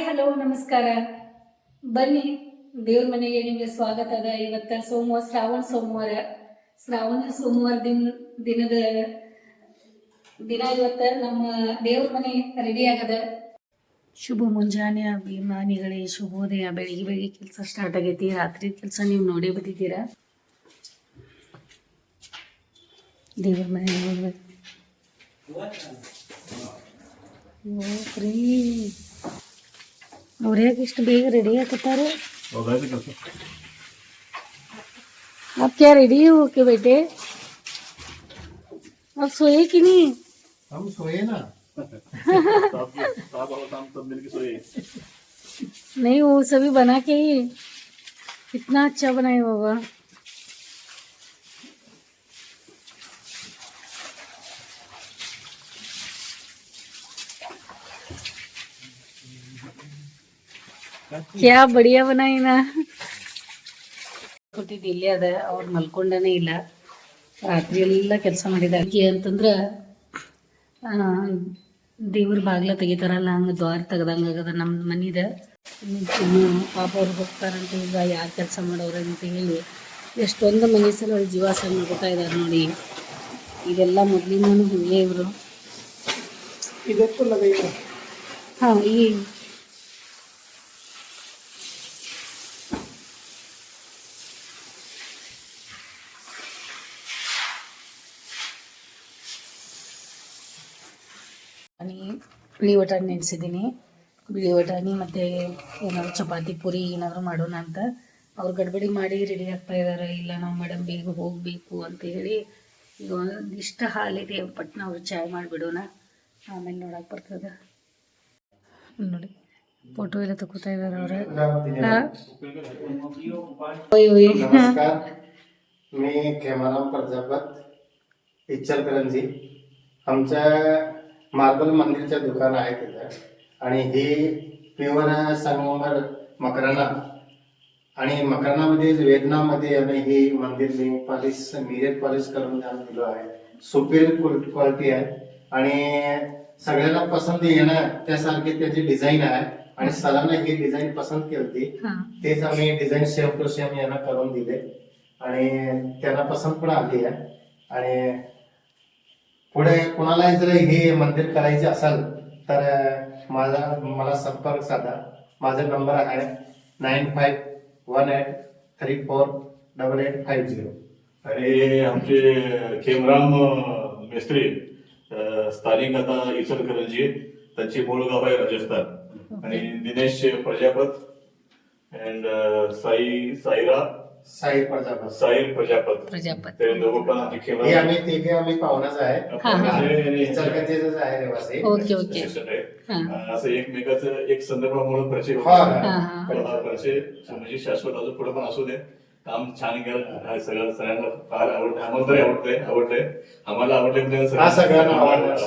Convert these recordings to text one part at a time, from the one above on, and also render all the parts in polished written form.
Hello ನಮಸ್ಕಾರ. ಬನ್ನಿ, ದೇವ್ರ ಮನೆಗೆ ನಿಮಗೆ ಸ್ವಾಗತ ಅದ. ಇವತ್ತ ಸೋಮವಾರ, ಶ್ರಾವಣ ಸೋಮವಾರ ದಿನದ ದಿನ ಇವತ್ತ ನಮ್ಮ ದೇವ್ರ ಮನೆ ರೆಡಿ ಆಗದ. ಶುಭ ಮುಂಜಾನೆ ಅಭಿಮಾನಿಗಳೇ, ಶುಭೋದಯ. ಬೆಳಿಗ್ಗೆ ಕೆಲಸ ಸ್ಟಾರ್ಟ್ ಆಗೈತಿ. ರಾತ್ರಿ ಕೆಲಸ ನೀವು ನೋಡೇ ಬಂದಿದ್ದೀರಾ. ದೇವ್ರ ಮನೆ ನೋಡ್ಬೇಕು. ಫ್ರೀ ಅವ್ರು ಯಾಕೆ ಇಷ್ಟು ಬೇಗ ರೆಡಿ ಆಗತ್ತಾರ? आप क्या रेडी हो के बेटे? आप सोए कि नहीं? हम सोए ना. नहीं, वो सभी बना के ही कितना अच्छा बनाए बाबा. क्या बढ़िया बनाई ना. ಕೊಟ್ಟಿದ್ದು ಇಲ್ಲೇ ಅದ. ಅವ್ರು ಮಲ್ಕೊಂಡನೇ ಇಲ್ಲ. ರಾತ್ರಿ ಎಲ್ಲ ಕೆಲಸ ಮಾಡಿದಾರೆ ಅಂತಂದ್ರೆ ದೇವ್ರ ಬಾಗ್ಲ ತೆಗಿತಾರಲ್ಲ, ಹಂಗೆ ದ್ವಾರ ತೆಗ್ದಂಗೆ ಆಗದ ನಮ್ಮ ಮನಿದ. ಇನ್ನು ಪಾಪ ಅವ್ರು ಹೋಗ್ತಾರಂತ ಈಗ ಯಾರು ಕೆಲಸ ಮಾಡೋರು ಅಂತ ಹೇಳಿ ಎಷ್ಟೊಂದು ಮನೆ ಸಲ ಜೀವ ಮಾಡ್ಕೊತಾ ಇದ್ದಾರೆ ನೋಡಿ. ಇದೆಲ್ಲ ಮೊದಲಿಂದನೂ ಹೀಗೆ ಇವರು. ಹಾಂ, ಈ ಬಿಳಿ ಬಟಾಣಿ ನೆನೆಸಿದ್ದೀನಿ. ಬಿಳಿ ಬಟಾಣಿ ಮತ್ತು ಏನಾದ್ರು ಚಪಾತಿ ಪುರಿ ಏನಾದರೂ ಮಾಡೋಣ ಅಂತ ಅವ್ರು ಗಡ್ಬಡಿ ಮಾಡಿ ರೆಡಿ ಆಗ್ತಾ ಇದ್ದಾರೆ. ಇಲ್ಲ ನಾವು ಮೇಡಮ್ ಬೇಗ ಹೋಗಬೇಕು ಅಂತ ಹೇಳಿ ಈಗ ಒಂದಿಷ್ಟು ಹಾಲಿದೆ, ಪಟ್ನ ಅವ್ರು ಚಾಯ್ ಮಾಡಿಬಿಡೋಣ, ಆಮೇಲೆ ನೋಡಕ್ಕೆ ಬರ್ತದೆ. ನೋಡಿ ಫೋಟೋ ಎಲ್ಲ ತಗೋತಾ ಇದ್ದಾರೆ ಅವರು. नमस्कार, मी खेमाराम प्रजापत, इचलकरंजी. आमच्या मार्बल मंदिरच्या दुकान आहे तिथं. आणि ही प्युअर संगमर मकराना आणि मकरानामध्ये वेदनामध्ये आणि ही मंदिर मी पॉलिश मिरर पॉलिश करून दिलो आहे. सुपीरियर क्वालिटी आहे आणि सगळ्यांना पसंत येणार त्यासारखी त्याची डिझाईन आहे. आणि सरांना ही डिझाईन पसंत केली, तेच आम्ही डिझाईन सेम टू सेम यांना करून दिले आणि त्यांना पसंत पण आली आहे. आणि पुढे कोणालाही जर हे मंदिर करायचे असेल तर मला संपर्क साधा. माझा नंबर आहे 9518348850. आणि आमचे खेमराम मेस्त्री स्थानिक आता इचलकरंजी, त्यांची मूळ गाव आहे राजस्थान. आणि दिनेश प्रजापत अँड साई प्रजापत ते दोघं पण आमचे खेमराम. आम्ही तिघे पाहुणाच आहे, इचलकरंजीच आहे रहिवासी. असं एकमेकाचं एक संदर्भामुळे परिचय परिचय म्हणजे शाश्वत अजून पुढे पण असू दे. काम छान केलं सगळं, सगळ्यांना फार आवडतं. आम्हाला तरी आवडतंय. आम्हाला आवडले सगळ्यांना आवडणार.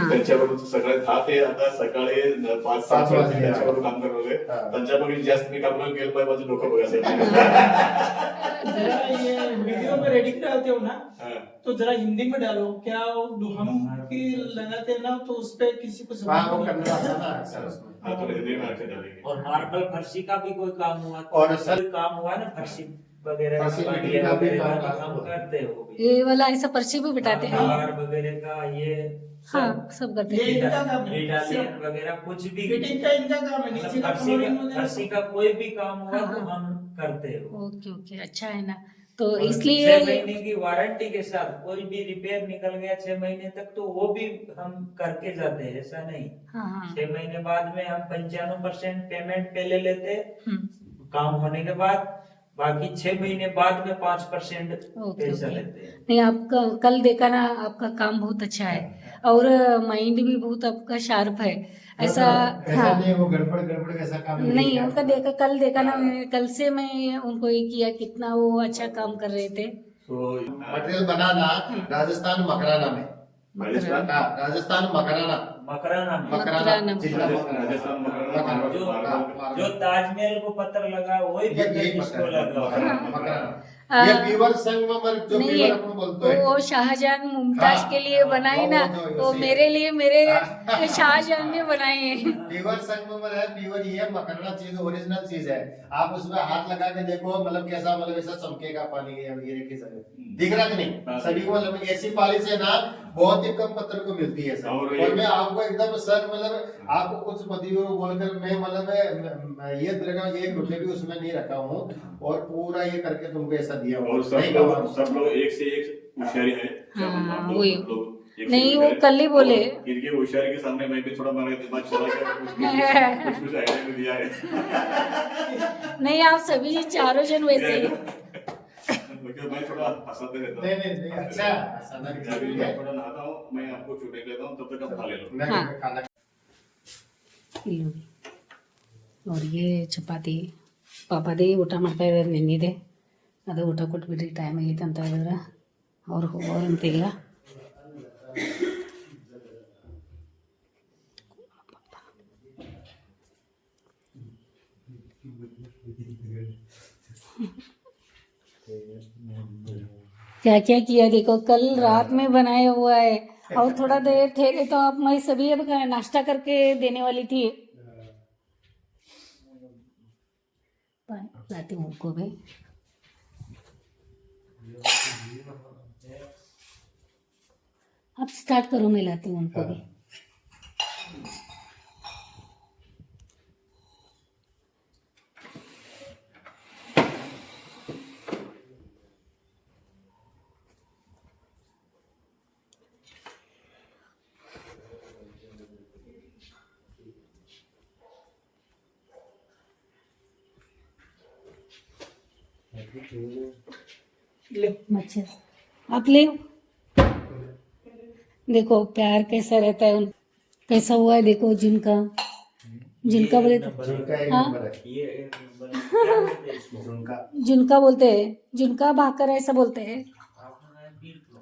त्यांच्याबरोबर सगळे 10 ते आता सकाळी 5-7 वाजता त्यांच्याबरोबर काम करत होते. त्यांच्याबरोबर जास्त मी काम केलं पाहिजे, माझं डोकं बघायचं. वीडियो में रेडी कराते हो ना, तो जरा हिंदी में डालो. क्या हम की लगाते हैं ना, तो उस पे किसी को समझ नहीं आता. और मार्बल फर्शी का भी कोई काम हुआ और काम हुआ ना, फर्शी वगैरह हम करते हो. ये वाला ऐसा पर्ची भी बिठाते हैं वगैरह का ये हाँ, सब करते हैं. इटालियन वगैरह कुछ भी फिटिंग का इनका काम है. नीचे का फर्शी का कोई भी काम हुआ तो हम करते हो. ओके, अच्छा है ना. तो इसलिए 6 महीने की वारंटी के साथ कोई भी रिपेयर निकल गया 6 महीने तक तो वो भी हम करके जाते हैं, ऐसा नहीं. 6 महीने बाद में हम 95% पेमेंट पहले लेते काम होने के बाद, बाकी 6 महीने बाद में 5% पैसा लेते हैं. नहीं, आपका कल देखा ना, आपका काम बहुत अच्छा है और माइंड भी बहुत आपका शार्प है. ऐसा हाँ नहीं, वो गड़बड़ कैसा काम नहीं, उनका कल देखा ना मैंने. कल से मैं उनको ये किया, कितना वो अच्छा काम कर रहे थे. मटेरियल बनाना राजस्थान मकराना में. राजस्थान मकराना जिला जो ताजमहल को पत्थर लगा वही पत्थर इसको लगा. ये बीवर संगमरमर जो नहीं बीवर है, अपन बोलते हैं वो शाहजहां मुमताज हाँ, के लिए बनाए ना, वो उसी मेरे लिए मेरे हाँ। शाहजहां ने बनाए हैं। बीवर संगमरमर है, बीवर ये मकरना चीज ओरिजिनल चीज है। आप उसमें हाथ लगा के देखो, मतलब कैसा, मतलब ऐसा चमकेगा पानी के गिरे की जगह, दिख रहा कि नहीं सभी को, मतलब ऐसी पॉलिश है ना बहुत ही कम पत्थर को मिलती है सर। और मैं आपको एकदम सर, मतलब आपको कुछ मदीवर बोलकर मैं, मतलब ये दृढ़ एक रुपये भी उसमें नहीं रखा हूँ, और पूरा ये करके तुमको ऐसा दिया हूँ। और सब लोग एक से एक होशियारी है। हाँ, हम वही। लोग एक से नहीं, एक वो होशियारी। कल ही बोले। और इनकी होशियारी के सामने मैं भी थोड़ा मेरा दिमाग चला गया, कुछ आइडिया भी दिया है। नहीं, आप सभी जी चारों जन वैसे ही। क्योंकि मैं थोड़ा हंसाते रहता हूँ। नहीं, अच्छा हंसाना भी अभी जरूरी मैं है। थोड़ा नहाता हूँ, मैं आपको छुट्टी लेता हूँ, तब तक आप खा ले लो। मैं हाँ। खाना और ये ಚಪಾತಿ ಪಾಪದೇ ಊಟ ಮಾಡ್ತಾ ಇದ್ದಾರೆ, ನೆನ್ನಿದೆ ಅದು ಊಟ ಕೊಟ್ಬಿಡ್ರಿ ಟೈಮ್ ಆಗೈತೆ ಅಂತ ಹೇಳಿದ್ರೆ ಅವ್ರು ಹೋಗೋರಂತಿಲ್ಲ. क्या क्या किया देखो, कल रात में बनाया हुआ है, और थोड़ा देर ठहरे तो आप मैं सभी अब नाश्ता करके देने वाली थी. लाती हूँ उनको भी. अब स्टार्ट करो, मैं लाती हूँ उनको भी. मच्छर आप ले. देखो प्यार कैसा रहता है, कैसा हुआ है देखो. जिनका बोले तो झुमका एक हाँ? नंबर है। ये एक नंबर है। क्या बोलते हैं इसको? जुनका बोलते हैं, जुनका भाकर ऐसा बोलते हैं. आपने पीठ लो,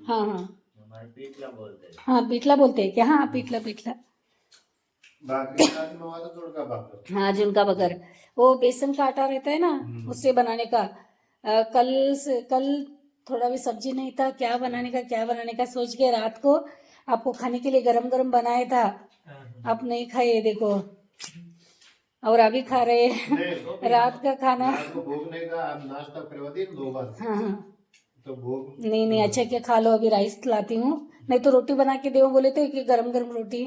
हाँ हाँ हमारे पीठला बोलते हैं। हाँ, पीठला बोलते हैं क्या? हाँ, पीठला. बाकी साथ में हुआ तो झुमका बाकी। हाँ, जुनका बगर, वो बेसन का आटा रहता है ना, उससे बनाने का. कल थोड़ा भी सब्जी नहीं था, क्या बनाने का सोच के रात को आपको खाने के लिए गरम गरम बनाया था. आप नहीं खाए देखो, और अभी खा रहे हैं रात का खाना. आपको भूख नहीं था, आप नाश्ता करवा दी 2 बार, हाँ हाँ, तो भूख नहीं अच्छा क्या, खा लो. अभी राइस लाती हूँ, नहीं तो रोटी बना के दो बोले थे कि गरम गरम रोटी.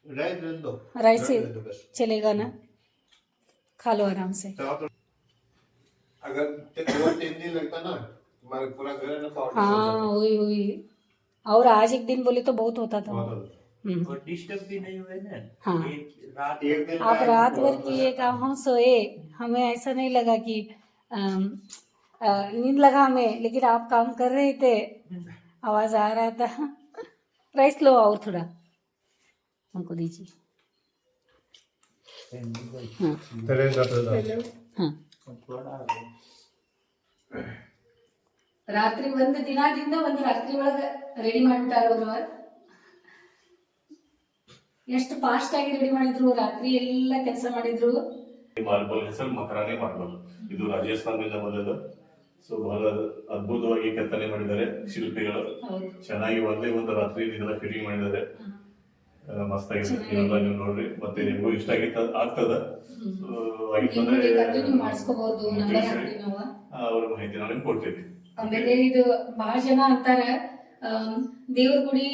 राइस दे दो, राइस से दे दो बस। चलेगा ना, खा लो आराम से. अगर 2-3 दिन लगता ना, हमारा पूरा घर है ना तो हाँ वही. और आज एक दिन बोले तो बहुत होता था. और डिस्टर्ब भी नहीं हुए ना। हाँ. एक दिन आप रात भर किए काम, हम सोए, हमें ऐसा नहीं लगा कि नींद लगा हमें, लेकिन आप काम कर रहे थे, आवाज आ रहा था. राइस लो और थोड़ा हमको दीजिए. हाँ, ರಾತ್ರಿ ಒಂದು ದಿನದಿಂದ ಒಂದು ರಾತ್ರಿ ಒಳಗೆ ರೆಡಿ ಮಾಡಿಬಿಟ್ಟಾರ ಅವರು. ಎಷ್ಟು ಫಾಸ್ಟ್ ಆಗಿ ರೆಡಿ ಮಾಡಿದ್ರು, ರಾತ್ರಿ ಎಲ್ಲ ಕೆಲಸ ಮಾಡಿದ್ರು. ಮಾರ್ಬಲ್ ಹೆಸರು ಮಕರಾನಿ ಮಾರ್ಬಲ್. ಇದು ರಾಜಸ್ಥಾನದಿಂದ ಬಂದದ್ದು. ಸೊ ಬಹಳ ಅದ್ಭುತವಾಗಿ ಕೆತ್ತನೆ ಮಾಡಿದ್ದಾರೆ ಶಿಲ್ಪಿಗಳು. ಚೆನ್ನಾಗಿ ಒಂದೇ ಒಂದು ರಾತ್ರಿ ಇದೆಲ್ಲ ಫಿಟ್ಟಿಂಗ್ ಮಾಡಿದ್ದಾರೆ. ಮಸ್ತಾಗಿದೆ, ಇದೆಲ್ಲ ನೀವು ನೋಡ್ರಿ, ಮತ್ತೆ ನಿಮಗೂ ಇಷ್ಟ ಆಗ್ತದ. ಮಾಡಿಸ್ಕೋಬಹುದು, ನಂಬರ್ ಹಾಕ್ತೀವಿ ನಾವು. ಅವ್ರ ಮಾಹಿತಿ ನಾವು ನಿಮ್ಗೆ ಕೊಡ್ತೀವಿ. ಆಮೇಲೆ ಇದು ಬಹಳ ಜನ ಅಂತಾರ, ದೇವ್ರ ಗುಡಿ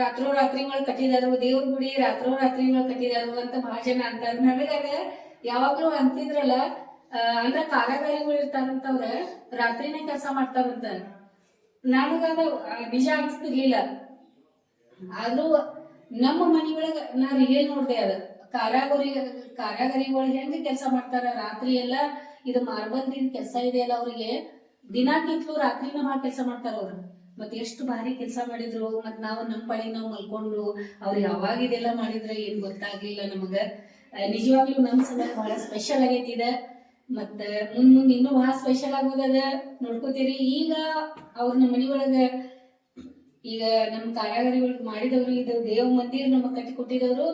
ರಾತ್ರಿ ಒಳಗೆ ಕಟ್ಟಿದಾರು, ದೇವ್ರ ಗುಡಿ ರಾತ್ರಿ ಒಳಗೆ ಕಟ್ಟಿದಾರು ಅಂತ ಬಹಳ ಜನ ಅಂತಾರ. ನನಗಾಗ ಯಾವಾಗ್ಲೂ ಅಂತಿದ್ರಲ್ಲ, ಅಂದ್ರ ಕಾರಾಗಾರಿಗಳು ಇರ್ತಾರಂತವ್ರ ರಾತ್ರಿನೇ ಕೆಲಸ ಮಾಡ್ತಾರಂತ. ನನಗಾದ ನಿಜ ಅನಿಸ್ತಿರ್ಲಿಲ್ಲ. ಆದ್ರೂ ನಮ್ಮ ಮನಿ ಒಳಗ ನಾ ರಿಯಲ್ ನೋಡ್ದೆ, ಅದ ಕಾರಾಗರಿಗಳು ಹೆಂಗ್ ಕೆಲಸ ಮಾಡ್ತಾರ ರಾತ್ರಿ ಎಲ್ಲ. ಇದು ಮಾರ್ಬಲ್ದಿನ ಕೆಲಸ ಇದೆಯಲ್ಲ, ಅವ್ರಿಗೆ ದಿನಕ್ಕಿಂತಲೂ ರಾತ್ರಿನ ಭಾಳ ಕೆಲಸ ಮಾಡ್ತಾರ ಅವ್ರು. ಮತ್ತೆ ಎಷ್ಟು ಭಾರಿ ಕೆಲಸ ಮಾಡಿದ್ರು. ಮತ್ ನಾವು ನಮ್ಮ ಪಾಳಿ ನಾವು ಮಲ್ಕೊಂಡು, ಅವ್ರು ಯಾವಾಗ ಇದೆಲ್ಲ ಮಾಡಿದ್ರೆ ಏನ್ ಗೊತ್ತಾಗ್ಲಿಲ್ಲ ನಮಗ. ನಿಜವಾಗ್ಲೂ ನಮ್ ಸಮಯ ಬಹಳ ಸ್ಪೆಷಲ್ ಆಗೈತಿ ಇದೆ. ಮತ್ತ ಮುಂದ್ ಇನ್ನೂ ಬಹಳ ಸ್ಪೆಷಲ್ ಆಗೋದದ, ನೋಡ್ಕೋತೀರಿ. ಈಗ ಅವ್ರ ನಮ್ಮ ಮನಿ ಒಳಗ ಈಗ ನಮ್ಮ ಕಾರಾಗರಿಗಳಿಗೆ ಮಾಡಿದವರು ಇದು ದೇವ ಮಂದಿರ ನಮಗೆ ಕಟ್ಟಿ ಕೊಟ್ಟಿದವರು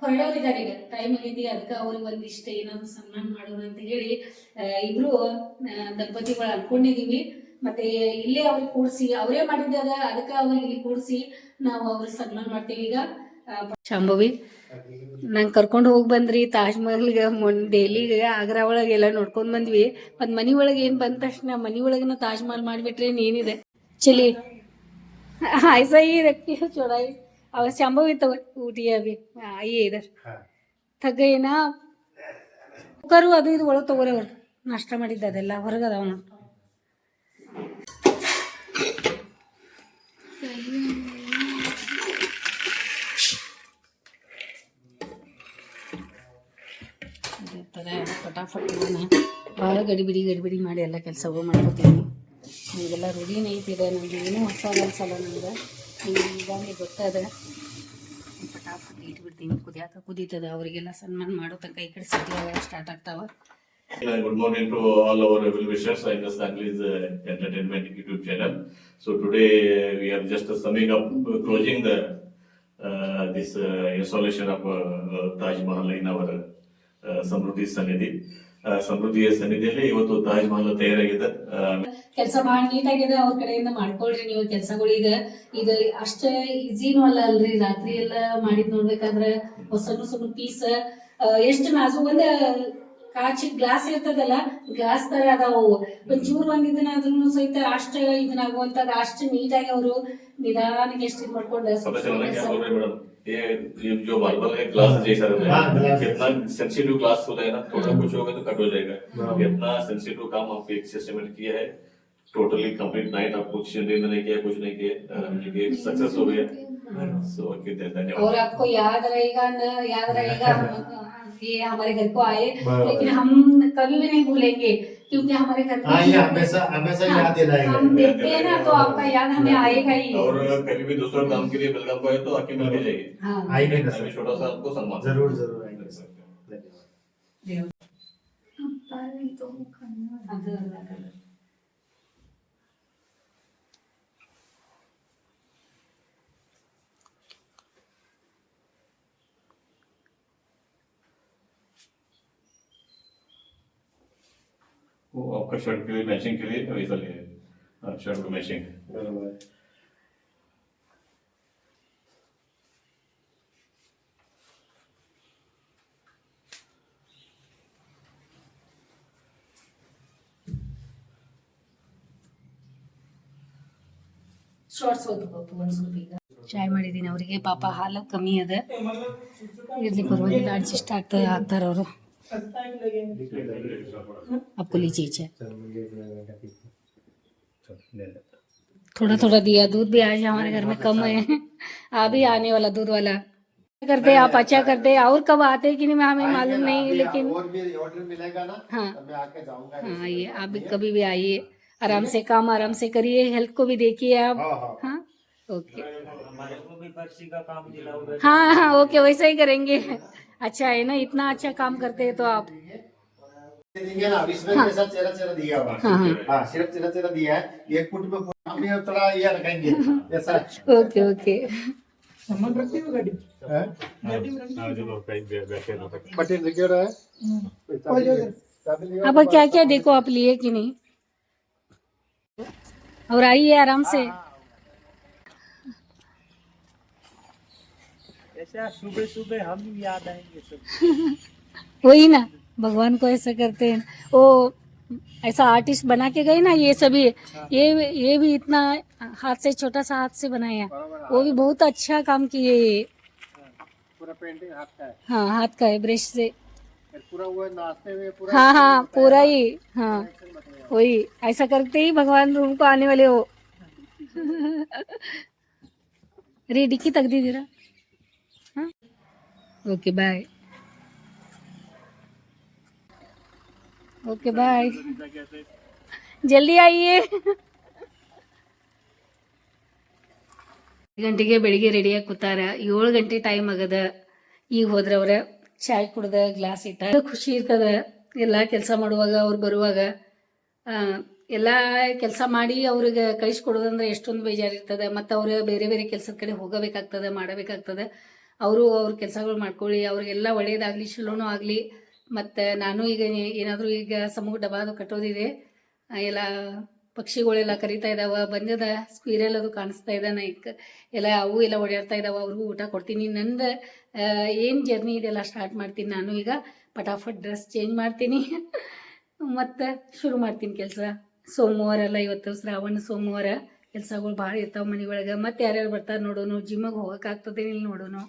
ಹೊರಡೋರಿದ್ದಾರೆ. ಈಗ ಟೈಮ್ ಆಗೈತಿ, ಅದಕ್ಕೆ ಅವ್ರಿಗೆ ಒಂದಿಷ್ಟು ಏನಾದ್ರು ಸನ್ಮಾನ ಮಾಡೋಣ ಅಂತ ಹೇಳಿ ಇಬ್ರು ದಂಪತಿಗಳು ಅನ್ಕೊಂಡಿದೀವಿ. ಮತ್ತೆ ಇಲ್ಲೇ ಅವ್ರಿಗೆ ಕೂಡಿಸಿ ಅವರೇ ಮಾಡಿದ್ದಾರ, ಅದಕ್ಕೆ ಅವ್ರಿಗೆ ಇಲ್ಲಿ ಕೂಡಿಸಿ ನಾವು ಅವ್ರಿಗೆ ಸನ್ಮಾನ ಮಾಡ್ತೀವಿ. ಈಗ ಶಾಂಭವಿ ನಂಗೆ ಕರ್ಕೊಂಡು ಹೋಗಿ ಬಂದ್ರಿ ತಾಜ್ ಮಹಲ್ಗೆ, ದೆಹಲಿಗೆ, ಆಗ್ರಾ ಒಳಗೆ ಎಲ್ಲ ನೋಡ್ಕೊಂಡ್ ಬಂದ್ವಿ. ಮತ್ತು ಮನೆ ಒಳಗೆ ಏನು ಬಂದ ತಕ್ಷಣ ಮನೆ ಒಳಗಿನ ತಾಜ್ ಮಹಲ್ ಮಾಡಿಬಿಟ್ರೆ ಏನಿದೆ ಚಲಿ ऐसा ही रखी हो चौड़ाई। अब शांभवी तो उठी है अभी, आइए इधर, थक गई ना ಕರು ಅದು ಇದು ಒಳಗೆ ತಗೋರೆ ಹೊರಟು ನಾಷ್ಟ ಮಾಡಿದ್ದ ಅದೆಲ್ಲ ಹೊರಗದ ಅವನು. ಫಟಾಫಟ್ ಭಾಳ ಗಡಿಬಿಡಿ ಮಾಡಿ ಎಲ್ಲ ಕೆಲಸಗಳು ಮಾಡ್ಕೋತೀನಿ. ನಿಮಗೆಲ್ಲ ರೂಢಿನೇ ಐತಿದೆ, ನಮ್ಗೆ ಏನೂ ಹೊಸ ಅನ್ಸಲ್ಲ. ನನಗೆ ಈಗಾಗಲೇ ಗೊತ್ತದ. ಫಟಾಫಟ್ ಇಟ್ಬಿಡ್ತೀನಿ, ಕುದೀತದ. ಅವರಿಗೆಲ್ಲ ಸನ್ಮಾನ ಮಾಡೋ ತನಕ ಈ ಕಡೆ ಸಿಟಿ ಸ್ಟಾರ್ಟ್ ಆಗ್ತಾವ. Good morning to all our well wishers in the Sangli's Entertainment YouTube channel. So today we are just summing up, closing the this installation of Taj Mahal in our Samruddhi Sanidhi. ಸಮೃದ್ಧಿಯ ಸನ್ನಿಧಿಯಲ್ಲಿ ಇವತ್ತು ತಾಜ್ ಮಹಲ್ ತಯಾರಾಗಿದೆ. ಕೆಲಸ ಭಾಳ ನೀಟಾಗಿದೆ, ಅವ್ರ ಕಡೆಯಿಂದ ಮಾಡ್ಕೊಳ್ರಿ ನೀವು ಕೆಲಸಗಳು. ಇದು ಅಷ್ಟ ಈಸಿನೂ ಅಲ್ಲ ಅಲ್ರಿ. ರಾತ್ರಿ ಎಲ್ಲ ಮಾಡಿದ್ ನೋಡ್ಬೇಕಾದ್ರೆ ಸಣ್ಣ ಪೀಸ್ ಎಷ್ಟು ನಾಜು ಒಂದ್ ಕಾಚಿ ಗ್ಲಾಸ್ ಇರ್ತದಲ್ಲ, ಗ್ಲಾಸ್ ತರ ಅದಾವು. ಒಂಚೂರು ಒಂದಿದನಾದ್ರೂ ಸಹಿತ ಅಷ್ಟ ಇದನ್ನಾಗುವಂತದ ಅಷ್ಟು ನೀಟಾಗಿ ಅವರು ನಿಧಾನಕ್ಕೆ ಎಷ್ಟು ಇದು ಮಾಡ್ಕೊಂಡು ये जो मार्बल है ग्लास जैसा रहता है, कितना सेंसिटिव ग्लास होता है ना, थोड़ा कुछ होगा तो कट हो जाएगा. कितना सेंसिटिव काम आपको एक सिस्टमेटिक किया है. टोटली कंप्लीट नाइट आप कुछ नींद नहीं किया, कुछ नहीं किया, ये सक्सेस हो गया. सो धन्यवाद. और आपको याद रहेगा न याद रहेगा, ये हमारे घर को आए, लेकिन हम कभी भी नहीं भूलेंगे, क्योंकि हमारे घर में ये हमेशा याद दिलाएगा. हम देखते हैं ना, तो आपका याद हमें आएगा ही. और कभी भी दूसरा काम के लिए बेलगाम को आए तो आके मिल के जाइए. आएंगे ना सर, छोटा सा आपको सम्मान. जरूर आएंगे सर. धन्यवाद. वो आपका शर्ट के लिए मैचिंग के लिए वैसा ले शर्ट को मैचिंग. ಶಾರ್ಟ್ಸ್ ಓದ್ಬೇಕು ಒಂದು ಸ್ವಲ್ಪ. ಈಗ ಚಾಯ್ ಮಾಡಿದ್ದೀನಿ ಅವರಿಗೆ, ಪಾಪ ಹಾಲು ಕಮ್ಮಿ ಅದ, ಇರ್ಲಿ ಪರವಾಗಿಲ್ಲ, ಅಡ್ಜಸ್ಟ್ ಆಗ್ತಾರ ಅವರು. आपको लीजिए चाय. थोड़ा दिया, दूध भी आज हमारे घर में कम है. अभी आने वाला दूध वाला करते, आप अच्छा करते. और कब आते कि नहीं हमें मालूम नहीं, लेकिन और भी ऑर्डर मिलेगा ना, हाँ मैं आके जाऊंगा. हाँ, आइए आप भी, कभी भी आइए. आराम से काम आराम से करिए, हेल्थ को भी देखिए आप. हाँ ओके, हमारे को भी पर्ची का काम दिलाओगे? हाँ ओके, वैसा ही करेंगे. अच्छा है ना, इतना अच्छा काम करते हैं तो आप. देंगे ना, इसमें जैसा चेहरा दिया हुआ. हाँ सिर्फ चेहरा दिया है. एक फुट पे हम भी थोड़ा ये रखेंगे ऐसा. ओके सामान रखते हो गाड़ी पटेल लिखे रहा है. अब क्या क्या देखो आप लिए कि नहीं, और आइए आराम से. ऐसा सुबह सुबह हम याद आएंगे सब. वही ना, भगवान को ऐसा करते हैं. वो ऐसा आर्टिस्ट बना के गए ना, ये सभी ये भी इतना हाथ से, छोटा सा हाथ से बनाया, वो भी बहुत अच्छा काम किए. पूरा पेंटिंग हाथ का है. हाँ हाथ का है, ब्रश से पूरा वो नाचते हुए पूरा. हाँ पूरा ही. हाँ वही ऐसा करते ही भगवान रूम को आने वाले हो. अरे डिक्की तक दी जरा. हाँ ओके बाय. ओके बाय, ಜಲ್ದಿ ಆಯಿಯೇ. ಗಂಟೆಗೆ ಬೆಳಿಗ್ಗೆ ರೆಡಿಯಾಗಿ ಕೂತಾರ, 7 ಗಂಟೆ ಟೈಮ್ ಆಗದ. ಈಗ ಹೋದ್ರವ್ರ ಚಾಯ್ ಕುಡ್ದ ಗ್ಲಾಸ್ ಇಟ್ಟ. ಖುಷಿ ಇರ್ತದ ಎಲ್ಲ ಕೆಲಸ ಮಾಡುವಾಗ, ಅವ್ರು ಬರುವಾಗ ಎಲ್ಲ ಕೆಲಸ ಮಾಡಿ ಅವ್ರಿಗೆ ಕಳಿಸ್ಕೊಡೋದಂದ್ರೆ ಎಷ್ಟೊಂದು ಬೇಜಾರಿರ್ತದೆ ಮತ್ತು ಅವ್ರು ಬೇರೆ ಬೇರೆ ಕೆಲಸದ ಕಡೆ ಹೋಗಬೇಕಾಗ್ತದೆ ಮಾಡಬೇಕಾಗ್ತದೆ. ಅವರು ಅವ್ರ ಕೆಲಸಗಳು ಮಾಡ್ಕೊಳ್ಳಿ, ಅವ್ರಿಗೆಲ್ಲ ಒಳ್ಳೇದಾಗಲಿ, ಚಲೋನೂ ಆಗಲಿ. ಮತ್ತು ನಾನು ಈಗ ಏನಾದರೂ ಈಗ ಸಮೂಹ ಡಬಾದು ಕಟ್ಟೋದಿದೆ, ಎಲ್ಲ ಪಕ್ಷಿಗಳೆಲ್ಲ ಕರಿತಾ ಇದ್ದಾವೆ, ಬಂದದ ಸ್ಕ್ವೀರೆಲ್ ಅದು ಕಾಣಿಸ್ತಾ ಇದೆ, ಎಲ್ಲ ಅವು ಎಲ್ಲ ಓಡಾಡ್ತಾ ಇದ್ದಾವೆ, ಅವ್ರಿಗೂ ಊಟ ಕೊಡ್ತೀನಿ. ನಂದು ಏನು ಜರ್ನಿ ಇದೆಲ್ಲ ಸ್ಟಾರ್ಟ್ ಮಾಡ್ತೀನಿ. ನಾನು ಈಗ ಪಟಾಫಟ್ ಡ್ರೆಸ್ ಚೇಂಜ್ ಮಾಡ್ತೀನಿ ಮತ್ತು ಶುರು ಮಾಡ್ತೀನಿ ಕೆಲಸ. ಸೋಮವಾರ ಅಲ್ಲ, ಇವತ್ತು ಶ್ರಾವಣ ಸೋಮವಾರ, ಕೆಲಸಗಳು ಭಾಳ ಇರ್ತಾವೆ ಮನೆ ಒಳಗೆ. ಮತ್ತು ಯಾರ್ಯಾರು ಬರ್ತಾರೆ ನೋಡೋನು, ಜಿಮ್ಮಿಗೆ ಹೋಗೋಕ್ಕಾಗ್ತದೆ ಇಲ್ಲಿ ನೋಡೋನು.